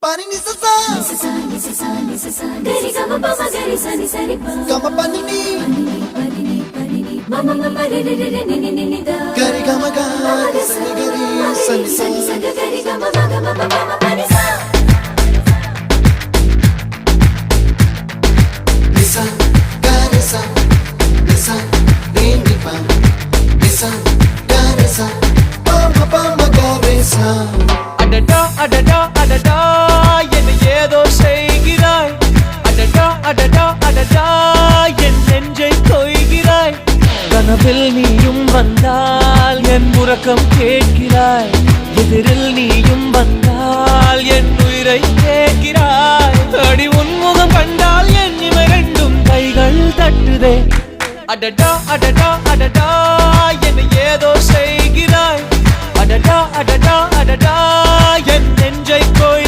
Pani ni sa sa gari ga ma pa ma gari sa ni sa ri pa ga ma pa ni ma ma ma ma re re re ni ni ni da gari ga ma ga sa ni gari sa ni sa gari ga ma ga ma pa ma pa ni sa ni sa gari sa re ni pa ni sa gari sa pa ma gari sa adada adada adada என்ன ஏதோ செய்கிறாய் adada adada adada என் நெஞ்சை கொய்கிறாய் கனவில் நீயும் வந்தால் என் உறக்கம் கேட்கிறாய் எதிரில் நீயும் வந்தால் என் உயிரை கேட்கிறாய் அடி உன்முகம் கண்டால் என் இமை ரெண்டும் கைகள் தட்டுதே adada adada adada என்ன ஏதோ செய்கிறாய் adada adada adada என் நெஞ்சை